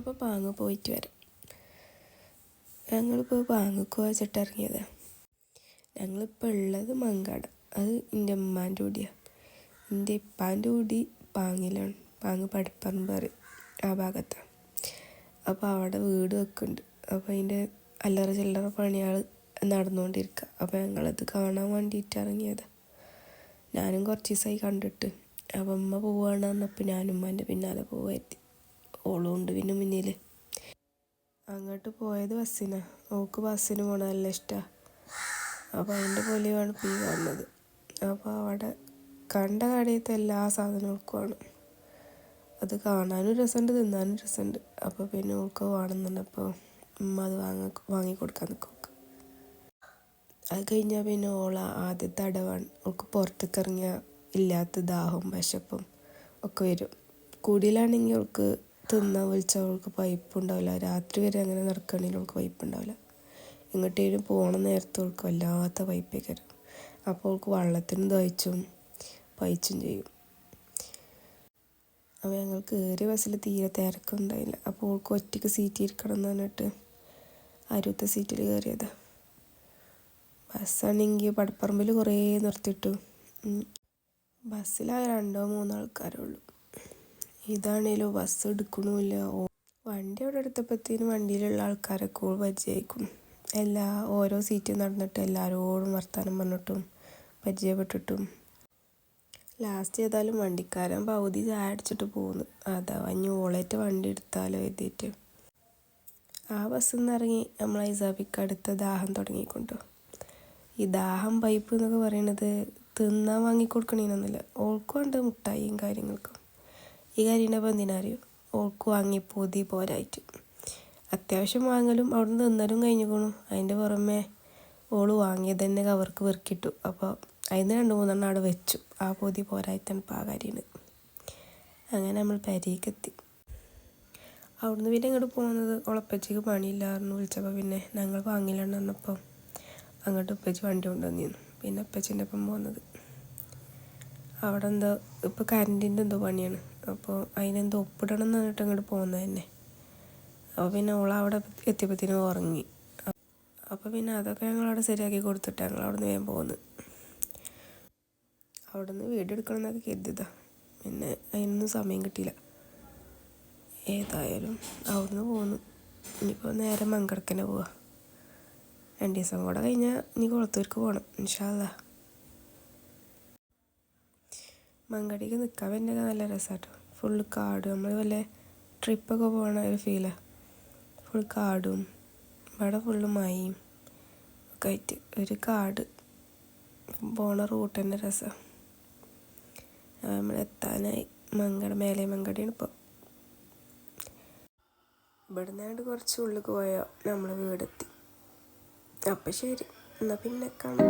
അപ്പോൾ പാങ്ങ് പോയിട്ട് വരാം. ഞങ്ങളിപ്പോൾ പാങ്ങക്ക് വെച്ചിട്ട് ഇറങ്ങിയതാണ്. ഞങ്ങളിപ്പോൾ ഉള്ളത് മങ്കാട്. അത് എൻ്റെ ഉമ്മാൻ്റെ കൂടിയാണ്. എൻ്റെ ഇപ്പാൻ്റെ കൂടി പാങ്ങിലാണ്. പാങ്ങ് പടിപ്പറമ്പ് പറയും, ആ ഭാഗത്താണ്. അപ്പോൾ അവിടെ വീട് വെക്കുന്നുണ്ട്. അപ്പോൾ അതിൻ്റെ അല്ലറ ചില്ലറ പണിയാൾ നടന്നുകൊണ്ടിരിക്കുക. അപ്പോൾ ഞങ്ങളത് കാണാൻ വേണ്ടിയിട്ട് ഇറങ്ങിയതാണ്. ഞാനും കുറച്ച് ദിവസമായി കണ്ടിട്ട്. അപ്പം അമ്മ പോവുകയാണ് പറഞ്ഞപ്പോൾ ഞാനും ഉമ്മാൻ്റെ പിന്നാലെ പോവാറ്റി. ഓളും ഉണ്ട് പിന്നെ മുന്നിൽ. അങ്ങോട്ട് പോയത് ബസ്സിനാണ്. ഓൾക്ക് ബസ്സിന് പോകണത് നല്ല ഇഷ്ടമാണ്. അപ്പോൾ അതിൻ്റെ പോലെയാണ് ഇപ്പോൾ ഈ കാണുന്നത്. അപ്പോൾ അവിടെ കണ്ട കടയത്തെ എല്ലാ സാധനങ്ങൾക്കുമാണ്. അത് കാണാനും രസമുണ്ട്, തിന്നാനും രസമുണ്ട്. അപ്പോൾ പിന്നെ ഓൾക്ക് വേണമെന്നുണ്ടപ്പോൾ ഉമ്മ അത് വാങ്ങിക്കൊടുക്കാൻ നിൽക്കും. അത് കഴിഞ്ഞാൽ പിന്നെ ഓള ആദ്യത്തെ അടവാണ്. ഓൾക്ക് പുറത്തേക്ക് ഇറങ്ങിയാൽ ഇല്ലാത്ത ദാഹവും വിശപ്പും ഒക്കെ വരും. കൂടിയിലാണെങ്കിൽ അവൾക്ക് തിന്നാൻ വിളിച്ചാൽ അവൾക്ക് പൈപ്പുണ്ടാവില്ല. രാത്രി വരെ അങ്ങനെ നടക്കുകയാണെങ്കിൽ അവൾക്ക് പൈപ്പുണ്ടാവില്ല. എങ്ങോട്ടേലും പോകണ നേരത്തെ അവൾക്ക് വല്ലാത്ത പൈപ്പൊക്കെ വരും. അപ്പോൾ അവൾക്ക് വെള്ളത്തിനും ദഹിച്ചും പൈച്ചും ചെയ്യും. അപ്പോൾ ഞങ്ങൾ കയറിയ ബസ്സിൽ തീരെ തിരക്കൊന്നുണ്ടായില്ല. അപ്പോൾ അവൾക്ക് ഒറ്റയ്ക്ക് സീറ്റ് ഇരിക്കണം എന്ന് പറഞ്ഞിട്ട് അരുവത്തെ സീറ്റിൽ കയറിയതാണ്. ബസ്സാണെങ്കിൽ പടപ്പറമ്പിൽ കുറേ നിർത്തിയിട്ടു. ബസ്സിലാകെ 2-3 ആൾക്കാരേ ഉള്ളൂ. ഇതാണേലോ ബസ് എടുക്കണമില്ല. വണ്ടി അവിടെ എടുത്തപ്പോഴത്തേനും വണ്ടിയിലുള്ള ആൾക്കാരൊക്കെ പരിചയമായിക്കണം. ഓരോ സീറ്റിൽ നടന്നിട്ട് എല്ലാവരോടും വർത്താനം പറഞ്ഞിട്ടും പരിചയപ്പെട്ടിട്ടും ലാസ്റ്റ് ഏതായാലും വണ്ടിക്കാരൻ പകുതി ചായ അടിച്ചിട്ട് പോകുന്നു. അഥവാ ഇനി ഓളേറ്റ് വണ്ടി എടുത്താലോ എഴുതിയിട്ട് ആ ബസ്സിൽ നിന്ന് ഇറങ്ങി നമ്മൾ ഐസാബിക്ക് അടുത്ത ദാഹം തുടങ്ങിക്കൊണ്ടു. ഈ ദാഹം പൈപ്പ് എന്നൊക്കെ പറയണത് തിന്നാൻ വാങ്ങിക്കൊടുക്കണേനൊന്നുമില്ല. ഓൾക്കും ഉണ്ട് മുട്ടായിയും കാര്യങ്ങൾക്കും. ഈ കാര്യത്തിനപ്പോൾ എന്തിനറിയോ, ഓൾക്ക് വാങ്ങി പൊതി പോരായിട്ട് അത്യാവശ്യം വാങ്ങലും അവിടെ നിന്ന് തിന്നലും കഴിഞ്ഞിക്കണു. അതിൻ്റെ പുറമെ ഓള് വാങ്ങിയത് തന്നെ കവർക്ക് വെറുക്കിട്ടു. അപ്പോൾ അതിന് 2-3 അവിടെ വെച്ചു. ആ പൊതി പോരായിട്ടാണ് ഇപ്പോൾ ആ കാര്യമാണ്. അങ്ങനെ നമ്മൾ പെരേക്കെത്തി. അവിടുന്ന് പിന്നെ ഇങ്ങോട്ട് പോകുന്നത് ഉളപ്പച്ചയ്ക്ക് പണിയില്ലായിരുന്നു. വിളിച്ചപ്പോൾ പിന്നെ ഞങ്ങൾ വാങ്ങില്ലാണ്ട് വന്നപ്പോൾ അങ്ങോട്ട് ഉപ്പച്ചി വണ്ടി കൊണ്ടുവന്നിരുന്നു. പിന്നെ ഉപ്പച്ചിൻ്റെ ഒപ്പം പോകുന്നത് അവിടെ എന്തോ ഇപ്പോൾ കറണ്ടിൻ്റെ എന്തോ പണിയാണ്. അപ്പോൾ അതിനെന്തോ ഒപ്പിടണം എന്ന് പറഞ്ഞിട്ട് അങ്ങോട്ട് പോകുന്നത് തന്നെ. അപ്പോൾ പിന്നെ അവിടെ എത്തിയപ്പോഴത്തേനും ഉറങ്ങി. അപ്പോൾ പിന്നെ അതൊക്കെ ഞങ്ങളവിടെ ശരിയാക്കി കൊടുത്തിട്ട് ഞങ്ങൾ അവിടെ നിന്ന് വേഗം പോകുന്നു. അവിടെ നിന്ന് വീഡിയോ എടുക്കണം എന്നൊക്കെ കരുതിയതാണ്. പിന്നെ അതിനൊന്നും സമയം കിട്ടിയില്ല. ഏതായാലും അവിടെ നിന്ന് പോന്നു. ഇനിയിപ്പോൾ നേരെ മങ്കടക്കനെ പോവാം. 2 ദിവസം കൂടെ കഴിഞ്ഞാൽ ഇനി കുളത്തൂർക്ക് പോകണം ഇൻഷാ അല്ലാ. മങ്കടിക്ക് നിൽക്കാൻ വേണ്ടിയൊക്കെ നല്ല രസമാട്ടോ. ഫുള്ള് കാട്, നമ്മൾ വല്ല ട്രിപ്പൊക്കെ പോകണ ഒരു ഫീലാണ്. ഫുൾ കാടും ഇവിടെ ഫുള്ള് മഴയും ഒക്കെ ആയിട്ട് ഒരു കാട്. പോണ റൂട്ട് തന്നെ രസമാണ്. നമ്മൾ എത്താനായി. മേലെ മങ്കടിയാണ് ഇപ്പോൾ. ഇവിടെ നിന്നാണ്ട് കുറച്ച് ഉള്ളിൽ പോയാൽ നമ്മൾ വീടെത്തി. അപ്പം ശരി, എന്നാൽ പിന്നെ കാണാം.